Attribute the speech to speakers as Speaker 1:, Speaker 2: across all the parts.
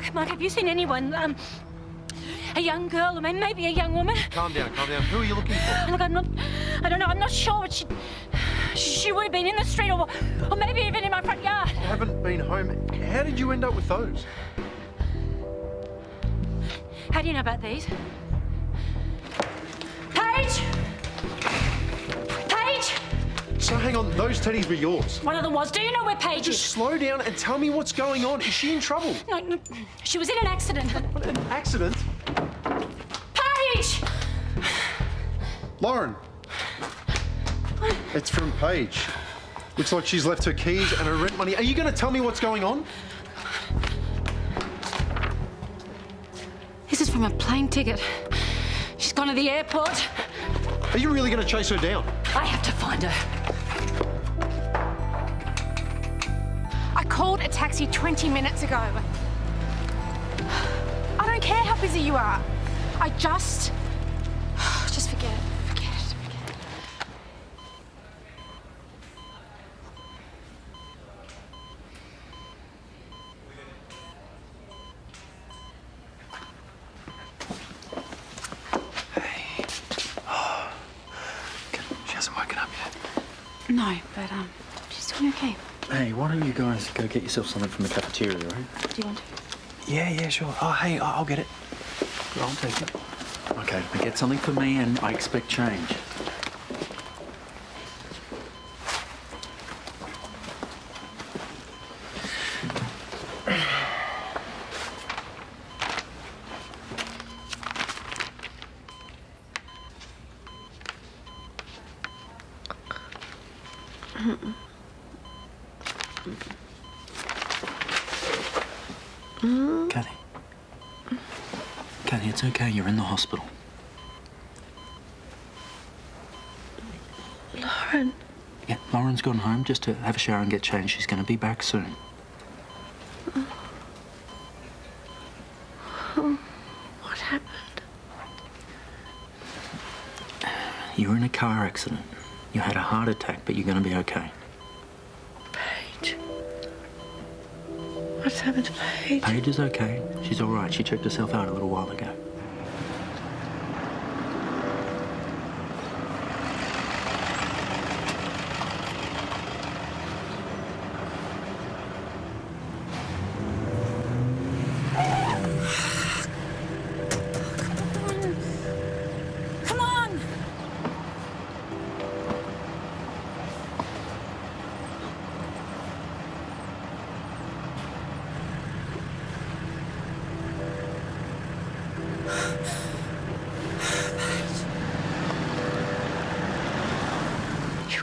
Speaker 1: Come on, have you seen anyone, a young girl, or maybe a young woman?
Speaker 2: Calm down, calm down. Who are you looking for?
Speaker 1: Look, I don't know, I'm not sure, but she would have been in the street or maybe even in my front yard.
Speaker 2: I haven't been home. How did you end up with those?
Speaker 1: How do you know about these? Paige! Paige!
Speaker 2: So hang on, those teddies were yours?
Speaker 1: One of them was. Do you know where Paige is?
Speaker 2: Just slow down and tell me what's going on. Is she in trouble?
Speaker 1: No, she was in an accident.
Speaker 2: What, an accident?
Speaker 1: Paige!
Speaker 2: Lauren. It's from Paige. Looks like she's left her keys and her rent money. Are you going to tell me what's going on?
Speaker 1: This is from a plane ticket. She's gone to the airport.
Speaker 2: Are you really going to chase her down?
Speaker 1: I have to find her.
Speaker 3: I called a taxi 20 minutes ago. I don't care how busy you are. I just forget it. Forget it.
Speaker 4: Hey. Oh. She hasn't woken up yet.
Speaker 3: No, but she's doing okay.
Speaker 4: Hey, why don't you guys go get yourself something from the cafeteria, right?
Speaker 3: Do you want to?
Speaker 4: Yeah, sure. Oh, hey, I'll get it. I'll take it. Okay, but get something for me and I expect change. Kathy, it's okay. You're in the hospital.
Speaker 3: Lauren.
Speaker 4: Yeah, Lauren's gone home just to have a shower and get changed. She's going to be back soon.
Speaker 3: What happened?
Speaker 4: You were in a car accident. You had a heart attack, but you're going to be okay.
Speaker 3: Paige. What's happened to Paige?
Speaker 4: Paige is okay. She's all right. She checked herself out a little while ago.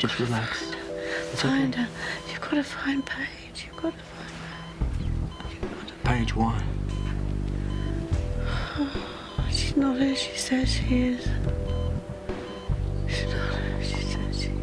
Speaker 4: Just relax. It's
Speaker 3: find
Speaker 4: okay.
Speaker 3: her. You've got to find Paige. You've got to find her.
Speaker 4: Paige, why?
Speaker 3: She's not who she says she is. She's not who she says she is.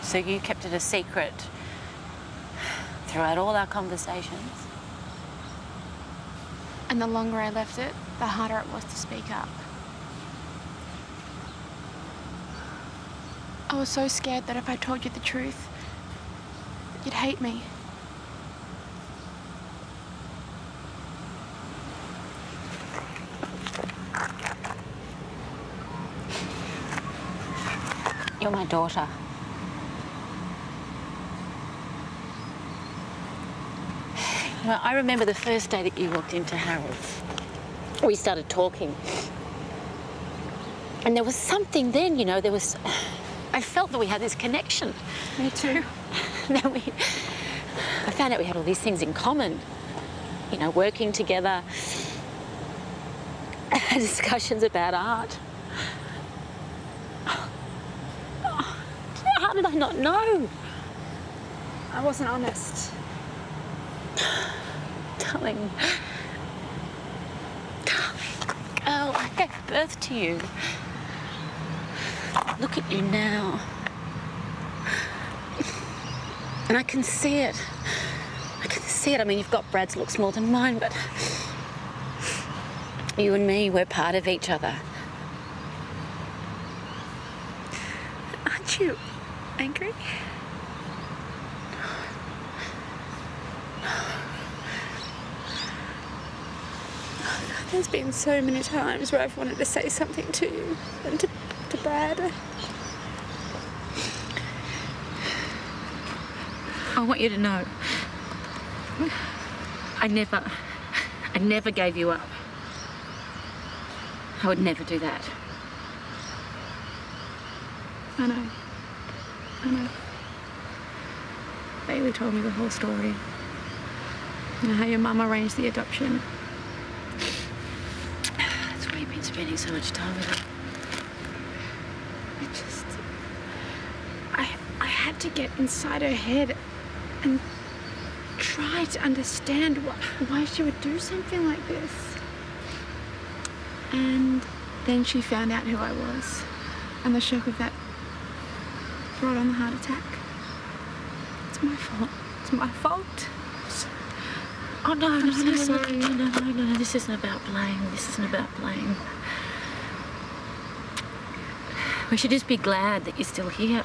Speaker 5: So you kept it a secret throughout all our conversations?
Speaker 3: And the longer I left it, the harder it was to speak up. I was so scared that if I told you the truth, you'd hate me.
Speaker 5: You're my daughter. Well, I remember the first day that you walked into Harold's. We started talking. And there was something then, you know, I felt that we had this connection.
Speaker 1: Me too.
Speaker 5: Then I found out we had all these things in common. You know, working together, discussions about art. How did I not know?
Speaker 1: I wasn't honest.
Speaker 5: Darling. Girl, I gave birth to you. Look at you now. And I can see it. I can see it. I mean, you've got Brad's looks more than mine, but you and me, we're part of each other.
Speaker 1: Aren't you angry? There's been so many times where I've wanted to say something to you and to Brad.
Speaker 5: I want you to know, I never gave you up. I would never do that.
Speaker 1: I know. Bailey told me the whole story. You know how your mum arranged the adoption.
Speaker 5: That's why you've been spending so much time with her.
Speaker 1: I had to get inside her head and try to understand why she would do something like this. And then she found out who I was, and the shock of that brought on the heart attack. It's my fault. It's my fault.
Speaker 5: Oh, no,
Speaker 1: I'm so sorry.
Speaker 5: No, this isn't about blame. This isn't about blame. We should just be glad that you're still here.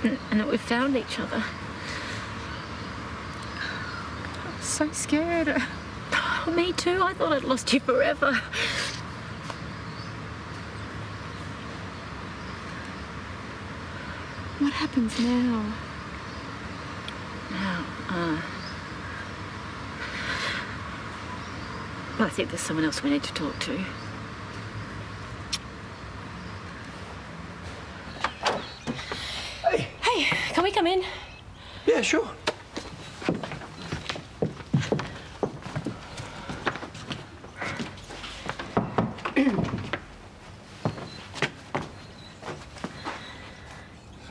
Speaker 5: And that we've found each other.
Speaker 1: I'm so scared.
Speaker 5: Oh, me too. I thought I'd lost you forever.
Speaker 1: What happens now?
Speaker 5: Well, I think there's someone else we need to talk to. Hey, can we come in?
Speaker 4: Yeah, sure.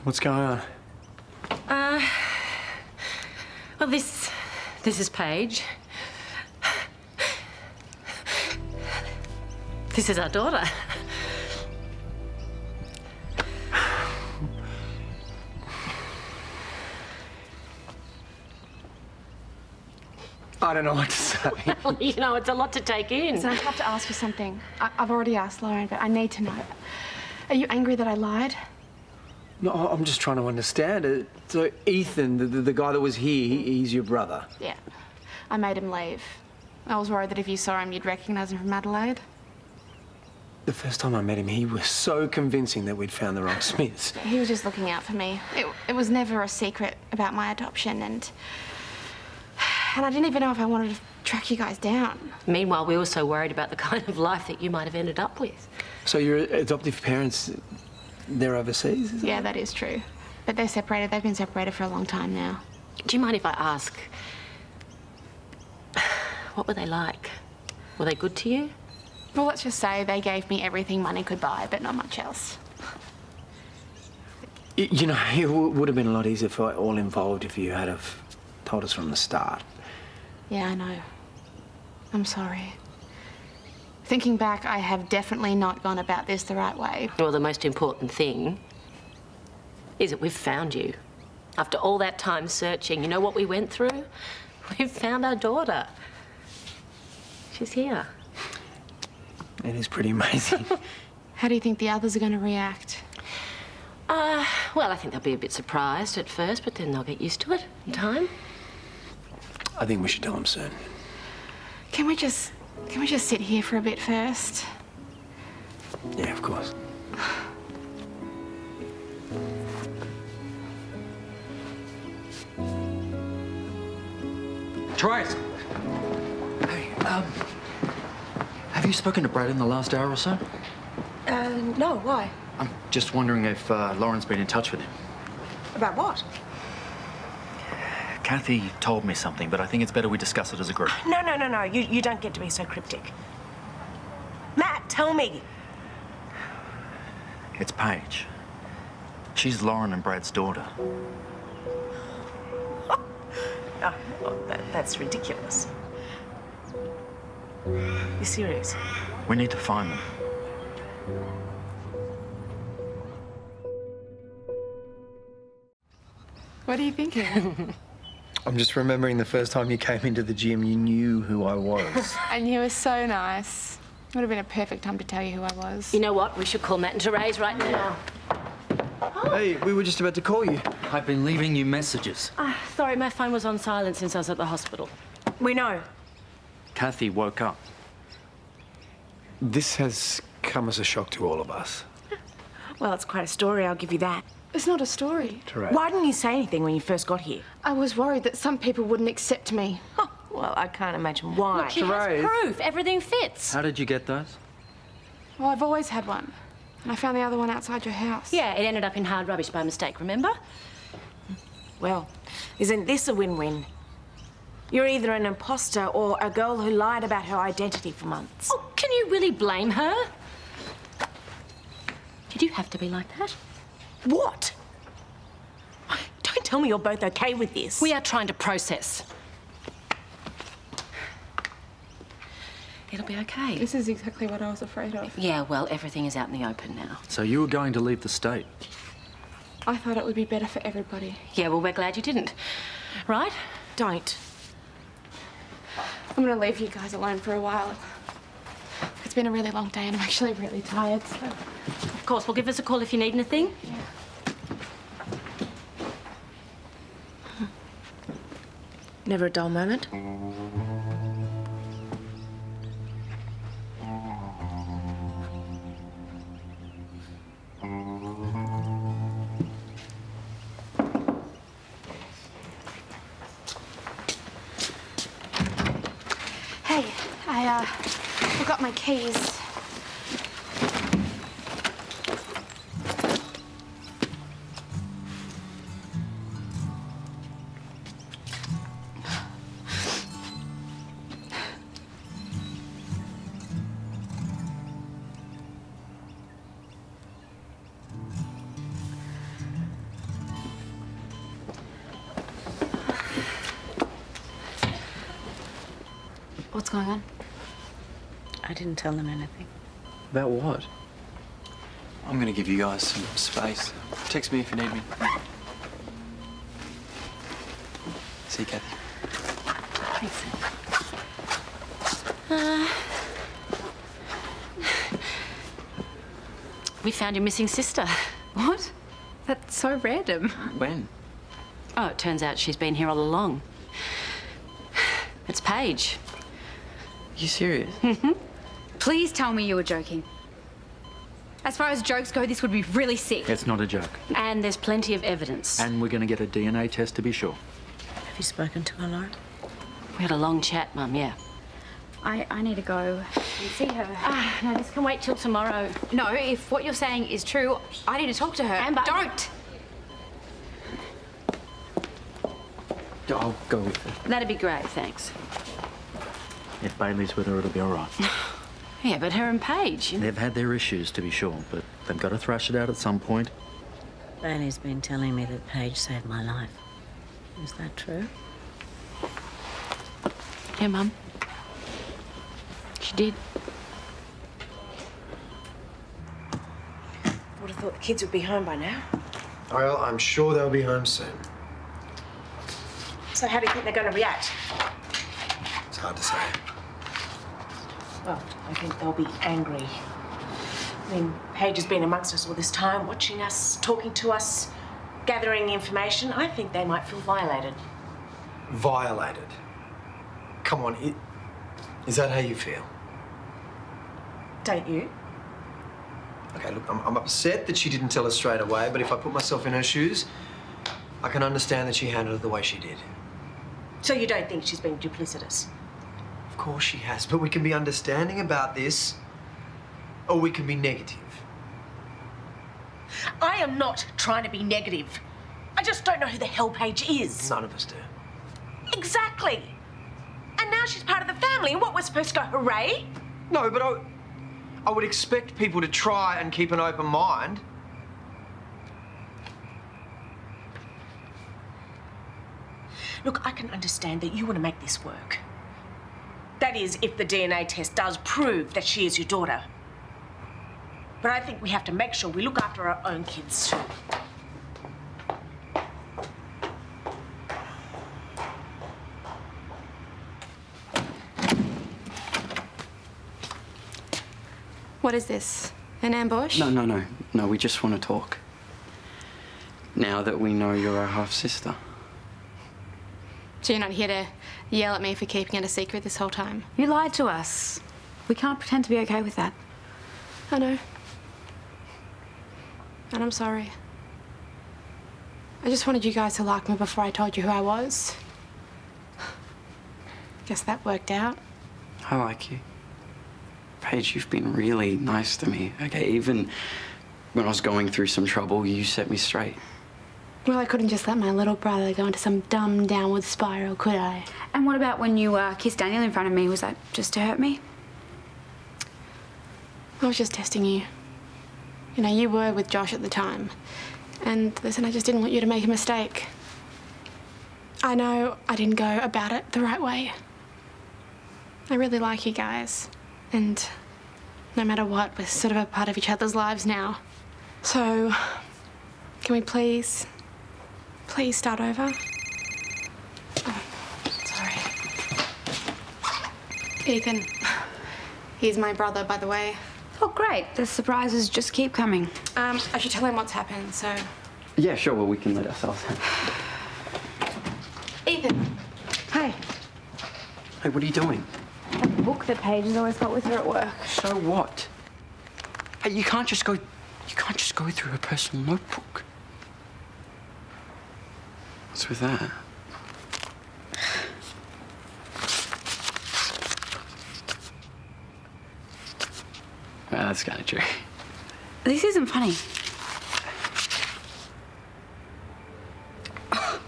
Speaker 2: What's going on?
Speaker 5: Well, this is Paige. This is our daughter.
Speaker 2: I don't know what to say.
Speaker 5: Well, you know, it's a lot to take in.
Speaker 1: So I have to ask you something. I've already asked Lauren, but I need to know. Are you angry that I lied?
Speaker 4: No, I'm just trying to understand it. So Ethan, the guy that was here, he's your brother.
Speaker 1: Yeah. I made him leave. I was worried that if you saw him, you'd recognise him from Adelaide.
Speaker 4: The first time I met him, he was so convincing that we'd found the wrong Smiths.
Speaker 1: He was just looking out for me. It was never a secret about my adoption, and I didn't even know if I wanted to track you guys down.
Speaker 5: Meanwhile, we were so worried about the kind of life that you might have ended up with.
Speaker 4: So your adoptive parents, they're overseas? Is
Speaker 1: Yeah, that is true. But they're separated. They've been separated for a long time now.
Speaker 5: Do you mind if I ask, what were they like? Were they good to you?
Speaker 1: Well, let's just say they gave me everything money could buy, but not much else.
Speaker 4: You know, it would have been a lot easier for all involved if you had have told us from the start.
Speaker 1: Yeah, I know. I'm sorry. Thinking back, I have definitely not gone about this the right way.
Speaker 5: Well, the most important thing is that we've found you. After all that time searching, you know what we went through? We've found our daughter. She's here.
Speaker 4: It is pretty amazing.
Speaker 1: How do you think the others are going to react?
Speaker 5: Well, I think they'll be a bit surprised at first, but then they'll get used to it in time.
Speaker 4: I think we should tell them soon.
Speaker 1: Can we just sit here for a bit first?
Speaker 4: Yeah, of course.
Speaker 6: Try it.
Speaker 4: Hey, Have you spoken to Brad in the last hour or so?
Speaker 3: No, why?
Speaker 4: I'm just wondering if Lauren's been in touch with him.
Speaker 3: About what?
Speaker 4: Kathy told me something, but I think it's better we discuss it as a group.
Speaker 3: No. You don't get to be so cryptic. Matt, tell me.
Speaker 4: It's Paige. She's Lauren and Brad's daughter.
Speaker 3: Oh, well, that's ridiculous. You're serious?
Speaker 4: We need to find them.
Speaker 1: What are you thinking?
Speaker 6: I'm just remembering the first time you came into the gym, you knew who I was.
Speaker 1: And you were so nice. Would have been a perfect time to tell you who I was.
Speaker 5: You know what? We should call Matt and Therese right now.
Speaker 6: Hey, we were just about to call you.
Speaker 4: I've been leaving you messages.
Speaker 5: Sorry, my phone was on silent since I was at the hospital.
Speaker 3: We know.
Speaker 4: Kathy woke up.
Speaker 6: This has come as a shock to all of us.
Speaker 3: Well, it's quite a story, I'll give you that.
Speaker 1: It's not a story.
Speaker 3: Why didn't you say anything when you first got here?
Speaker 1: I was worried that some people wouldn't accept me.
Speaker 3: Well, I can't imagine why.
Speaker 5: Look, she has proof. Everything fits.
Speaker 4: How did you get those?
Speaker 1: Well, I've always had one. And I found the other one outside your house.
Speaker 5: Yeah, it ended up in hard rubbish by mistake, remember?
Speaker 3: Well, isn't this a win-win? You're either an imposter or a girl who lied about her identity for months.
Speaker 5: Oh, can you really blame her? Did you have to be like that?
Speaker 3: What? Don't tell me you're both okay with this.
Speaker 5: We are trying to process. It'll be okay.
Speaker 1: This is exactly what I was afraid of.
Speaker 5: Yeah, well, everything is out in the open now.
Speaker 4: So you were going to leave the state?
Speaker 1: I thought it would be better for everybody.
Speaker 5: Yeah, well, we're glad you didn't. Right?
Speaker 3: Don't.
Speaker 1: I'm gonna leave you guys alone for a while. It's been a really long day and I'm actually really tired, so...
Speaker 5: Of course, well, give us a call if you need anything.
Speaker 1: Yeah.
Speaker 3: Never a dull moment.
Speaker 1: Hey, I forgot my keys. What's going on?
Speaker 3: I didn't tell them anything.
Speaker 6: About what? I'm gonna give you guys some space. Text me if you need me. See you, Kathy.
Speaker 5: We found your missing sister.
Speaker 7: What? That's so random.
Speaker 6: When?
Speaker 5: Oh, it turns out she's been here all along. It's Paige.
Speaker 6: You serious?
Speaker 7: Please tell me you were joking. As far as jokes go, this would be really sick.
Speaker 4: It's not a joke.
Speaker 5: And there's plenty of evidence.
Speaker 4: And we're going to get a DNA test to be sure.
Speaker 3: Have you spoken to her, Lauren?
Speaker 5: We had a long chat, Mum, yeah.
Speaker 7: I need to go and see her.
Speaker 5: No, this can wait till tomorrow.
Speaker 7: No, if what you're saying is true, I need to talk to her.
Speaker 5: Amber.
Speaker 7: Don't!
Speaker 4: I'll go with her.
Speaker 5: That'd be great, thanks.
Speaker 4: If Bailey's with her, it'll be all right.
Speaker 5: Yeah, but her and Paige, you know.
Speaker 4: They've had their issues, to be sure, but they've got to thrash it out at some point.
Speaker 3: Bailey's been telling me that Paige saved my life. Is that true?
Speaker 5: Yeah, Mum. She did.
Speaker 3: Would have thought the kids would be home by now.
Speaker 6: Well, I'm sure they'll be home soon.
Speaker 3: So how do you think they're going to react?
Speaker 6: It's hard to say.
Speaker 3: Well, I think they'll be angry. I mean, Paige has been amongst us all this time, watching us, talking to us, gathering information. I think they might feel violated.
Speaker 6: Violated? Come on, is that how you feel?
Speaker 3: Don't you?
Speaker 6: Okay, look, I'm upset that she didn't tell us straight away, but if I put myself in her shoes, I can understand that she handled it the way she did.
Speaker 3: So you don't think she's being duplicitous?
Speaker 6: Of course she has, but we can be understanding about this, or we can be negative.
Speaker 3: I am not trying to be negative. I just don't know who the hell Paige is.
Speaker 6: None of us do.
Speaker 3: Exactly. And now she's part of the family, and what, we're supposed to go hooray?
Speaker 6: No, but I would expect people to try and keep an open mind.
Speaker 3: Look, I can understand that you want to make this work. That is, if the DNA test does prove that she is your daughter. But I think we have to make sure we look after our own kids too.
Speaker 1: What is this? An ambush?
Speaker 8: No, we just want to talk. Now that we know you're our half-sister.
Speaker 1: So you're not here to yell at me for keeping it a secret this whole time?
Speaker 7: You lied to us. We can't pretend to be okay with that.
Speaker 1: I know. And I'm sorry. I just wanted you guys to like me before I told you who I was. Guess that worked out.
Speaker 8: I like you. Paige, you've been really nice to me, okay? Even when I was going through some trouble, you set me straight.
Speaker 1: Well, I couldn't just let my little brother go into some dumb downward spiral, could I?
Speaker 7: And what about when you kissed Daniel in front of me? Was that just to hurt me?
Speaker 1: I was just testing you. You know, you were with Josh at the time. And listen, I just didn't want you to make a mistake. I know I didn't go about it the right way. I really like you guys. And no matter what, we're sort of a part of each other's lives now. So, can we please start over? Oh, sorry. Ethan, he's my brother, by the way.
Speaker 7: Oh, great. The surprises just keep coming.
Speaker 1: I should tell him what's happened, so...
Speaker 8: Yeah, sure, well, we can let ourselves in.
Speaker 1: Ethan. Hi.
Speaker 8: Hey, what are you doing?
Speaker 1: A book that Paige has always got with her at work.
Speaker 8: So what? Hey, you can't just go through her personal notebook. What's with that? Well, that's kind of true.
Speaker 7: This isn't funny.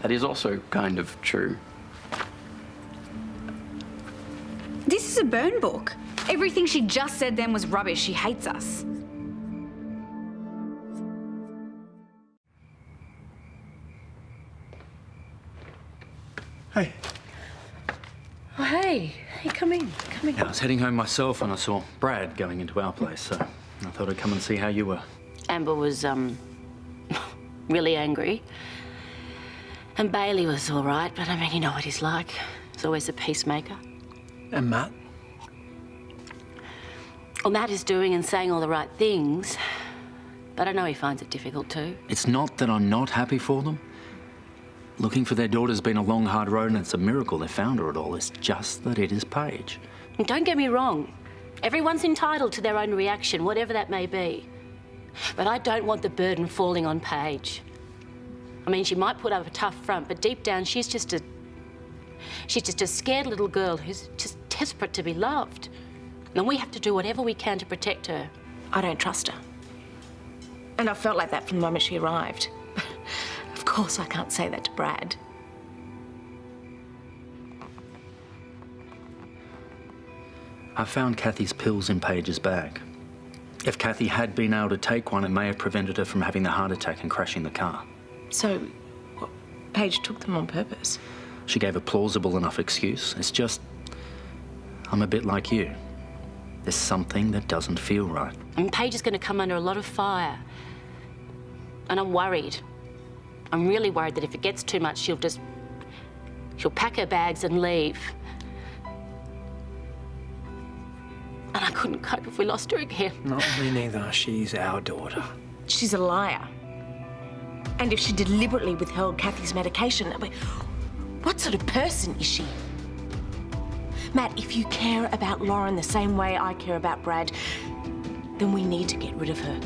Speaker 8: That is also kind of true.
Speaker 7: This is a burn book. Everything she just said then was rubbish. She hates us.
Speaker 2: Hey.
Speaker 3: Oh, hey. Hey, come in. Come in.
Speaker 4: Yeah, I was heading home myself and I saw Brad going into our place, so I thought I'd come and see how you were.
Speaker 5: Amber was, really angry. And Bailey was all right, but I mean, you know what he's like. He's always a peacemaker.
Speaker 6: And Matt?
Speaker 5: Well, Matt is doing and saying all the right things, but I know he finds it difficult too.
Speaker 4: It's not that I'm not happy for them. Looking for their daughter's been a long, hard road and it's a miracle they found her at all. It's just that it is Paige.
Speaker 5: And don't get me wrong. Everyone's entitled to their own reaction, whatever that may be. But I don't want the burden falling on Paige. I mean, she might put up a tough front, but deep down, she's just a scared little girl who's just desperate to be loved. And we have to do whatever we can to protect her.
Speaker 3: I don't trust her. And I felt like that from the moment she arrived. Of course, I can't say that to Brad.
Speaker 4: I found Kathy's pills in Paige's bag. If Kathy had been able to take one, it may have prevented her from having the heart attack and crashing the car.
Speaker 3: So, Paige took them on purpose?
Speaker 4: She gave a plausible enough excuse. It's just, I'm a bit like you. There's something that doesn't feel right.
Speaker 5: And Paige is going to come under a lot of fire. And I'm worried. I'm really worried that if it gets too much, she'll pack her bags and leave. And I couldn't cope if we lost her again.
Speaker 6: Not me neither. She's our daughter.
Speaker 3: She's a liar. And if she deliberately withheld Kathy's medication, what sort of person is she? Matt, if you care about Lauren the same way I care about Brad, then we need to get rid of her.